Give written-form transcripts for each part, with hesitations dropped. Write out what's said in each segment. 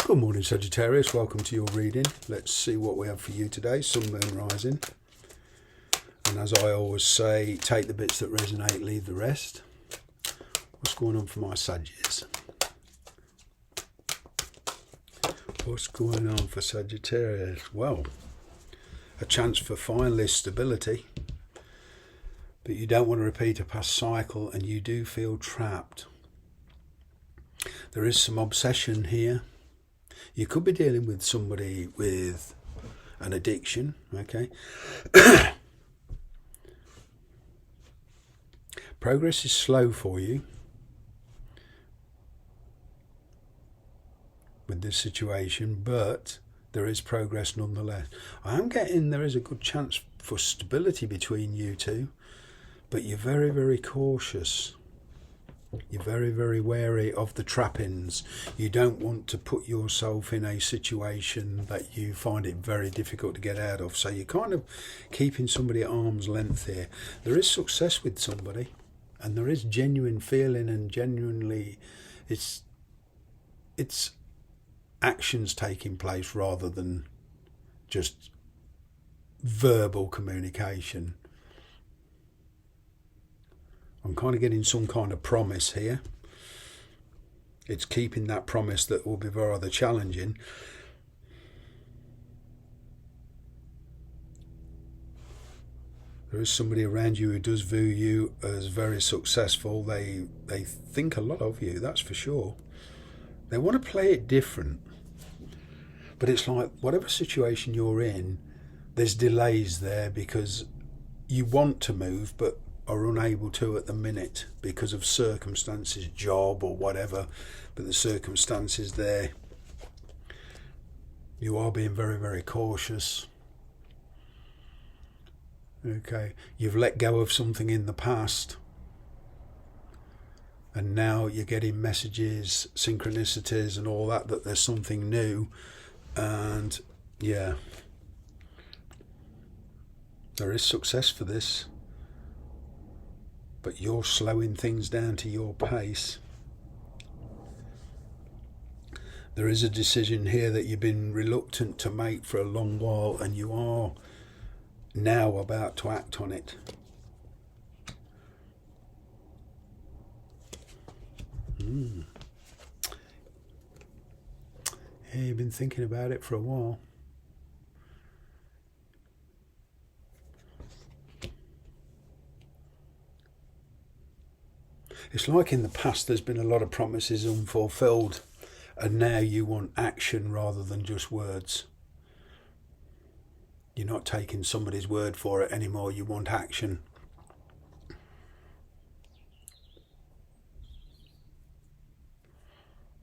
Good morning, Sagittarius. Welcome to your reading. Let's see what we have for you today. Sun, Moon, Rising. And as I always say, take the bits that resonate, leave the rest. What's going on for my Saggies? What's going on for Sagittarius? Well, a chance for finally stability. But you don't want to repeat a past cycle and you do feel trapped. There is some obsession here. You could be dealing with somebody with an addiction, okay? Progress is slow for you with this situation, but there is progress nonetheless. I am getting there is a good chance for stability between you two, but you're very, very cautious. You're very, very wary of the trappings. You don't want to put yourself in a situation that you find it very difficult to get out of. So you're kind of keeping somebody at arm's length here. There is success with somebody, and there is genuine feeling, and genuinely it's actions taking place rather than just verbal communication. I'm kind of getting some kind of promise here. It's keeping that promise that will be rather challenging. There is somebody around you who does view you as very successful. They think a lot of you, that's for sure. They want to play it different. But it's like whatever situation you're in, there's delays there because you want to move, but are unable to at the minute because of circumstances, job or whatever, but the circumstances there, you are being very, very cautious. Okay, you've let go of something in the past and now you're getting messages, synchronicities and all that there's something new. And yeah, there is success for this, but you're slowing things down to your pace. There is a decision here that you've been reluctant to make for a long while, and you are now about to act on it. Yeah, you've been thinking about it for a while. It's like in the past there's been a lot of promises unfulfilled, and now you want action rather than just words. You're not taking somebody's word for it anymore, you want action.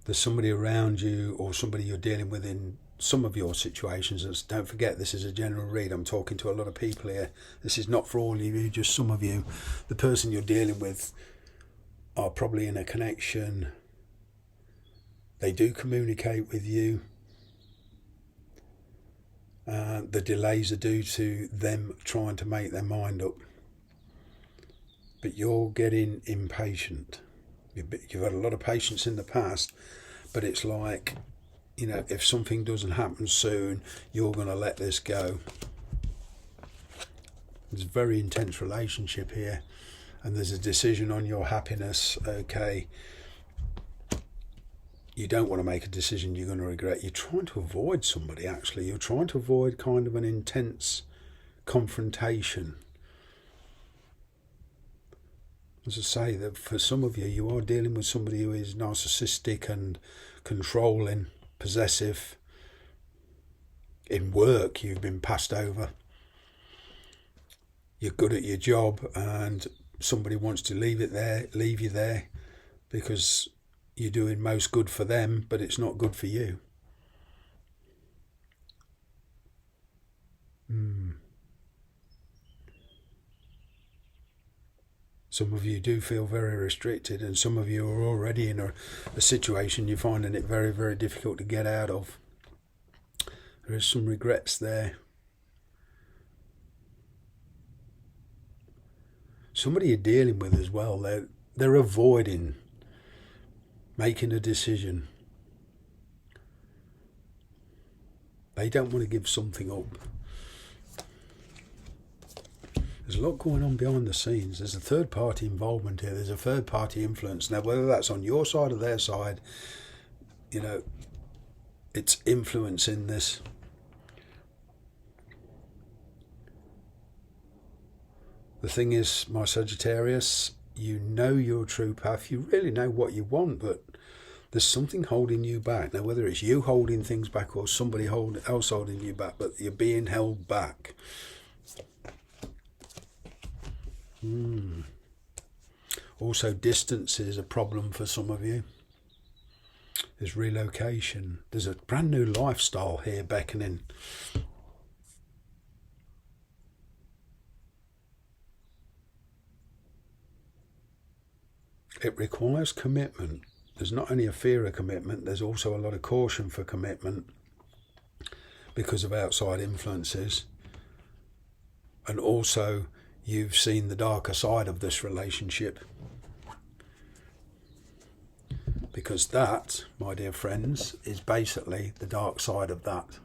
There's somebody around you or somebody you're dealing with in some of your situations. And don't forget, this is a general read. I'm talking to a lot of people here. This is not for all of you, just some of you. The person you're dealing with are probably in a connection. They do communicate with you. The delays are due to them trying to make their mind up. But you're getting impatient. You've had a lot of patience in the past, but it's like, you know, if something doesn't happen soon, you're going to let this go. There's a very intense relationship here. And there's a decision on your happiness, okay? You don't want to make a decision you're going to regret. You're trying to avoid somebody, actually. You're trying to avoid kind of an intense confrontation. As I say, that for some of you, you are dealing with somebody who is narcissistic and controlling, possessive. In work, you've been passed over. You're good at your job and somebody wants to leave you there because you're doing most good for them, but it's not good for you. Some of you do feel very restricted, and some of you are already in a situation you're finding it very, very difficult to get out of. There is some regrets there. Somebody you're dealing with as well, they're avoiding making a decision. They don't want to give something up. There's a lot going on behind the scenes. There's a third party involvement here. There's a third party influence. Now, whether that's on your side or their side, you know, it's influencing this. The thing is, my Sagittarius, you know your true path. You really know what you want, but there's something holding you back. Now, whether it's you holding things back or somebody else holding you back, but you're being held back. Also, distance is a problem for some of you. There's relocation. There's a brand new lifestyle here beckoning. It requires commitment. There's not only a fear of commitment, there's also a lot of caution for commitment because of outside influences. And also, you've seen the darker side of this relationship. Because that, my dear friends, is basically the dark side of that.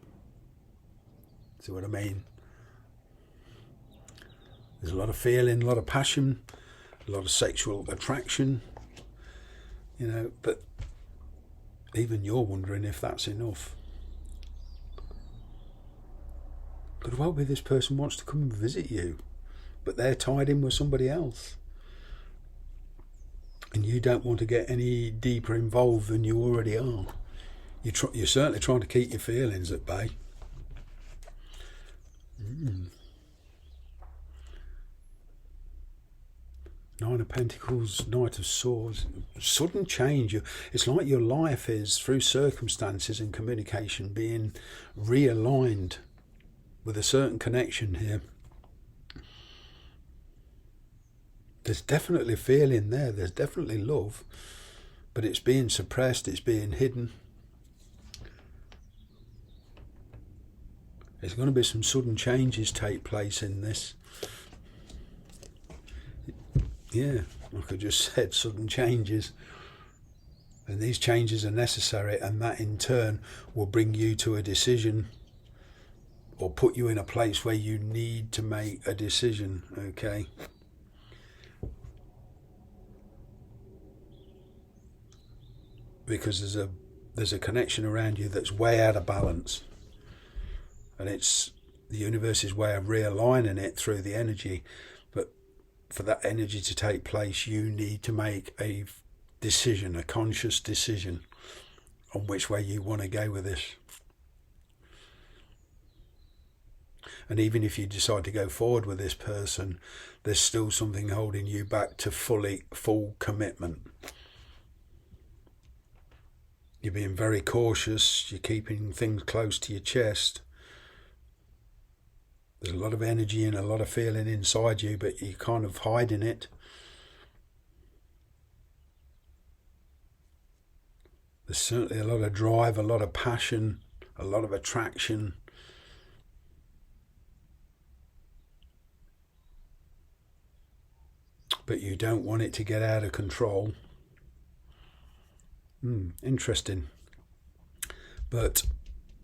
See what I mean? There's a lot of feeling, a lot of passion, a lot of sexual attraction, you know, but even you're wondering if that's enough. Could well be this person wants to come and visit you, but they're tied in with somebody else. And you don't want to get any deeper involved than you already are. You're certainly trying to keep your feelings at bay. Nine of Pentacles, Knight of Swords, sudden change. It's like your life is, through circumstances and communication, being realigned with a certain connection here. There's definitely feeling there, there's definitely love, but it's being suppressed, it's being hidden. There's going to be some sudden changes take place in this. Yeah, like I just said, sudden changes. And these changes are necessary, and that in turn will bring you to a decision or put you in a place where you need to make a decision, okay? Because there's a connection around you that's way out of balance. And it's the universe's way of realigning it through the energy. But for that energy to take place, you need to make a decision, a conscious decision on which way you want to go with this. And even if you decide to go forward with this person, there's still something holding you back to full commitment. You're being very cautious, you're keeping things close to your chest. There's a lot of energy and a lot of feeling inside you, but you're kind of hiding it. There's certainly a lot of drive, a lot of passion, a lot of attraction. But you don't want it to get out of control. Interesting. But,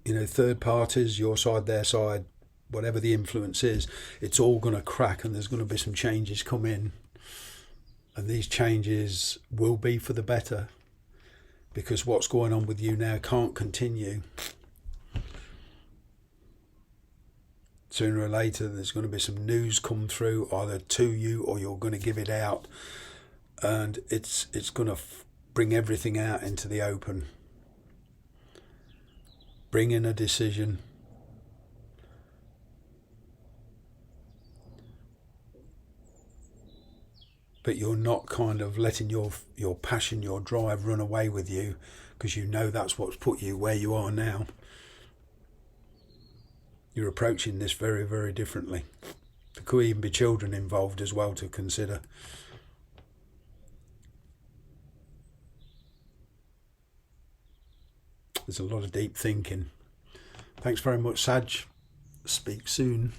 you know, third parties, your side, their side, whatever the influence is, it's all going to crack, and there's going to be some changes come in. And these changes will be for the better, because what's going on with you now can't continue. Sooner or later, there's going to be some news come through, either to you or you're going to give it out. And it's going to bring everything out into the open. Bring in a decision. But you're not kind of letting your passion, your drive run away with you, because you know that's what's put you where you are now. You're approaching this very, very differently. There could even be children involved as well to consider. There's a lot of deep thinking. Thanks very much, Sag. Speak soon.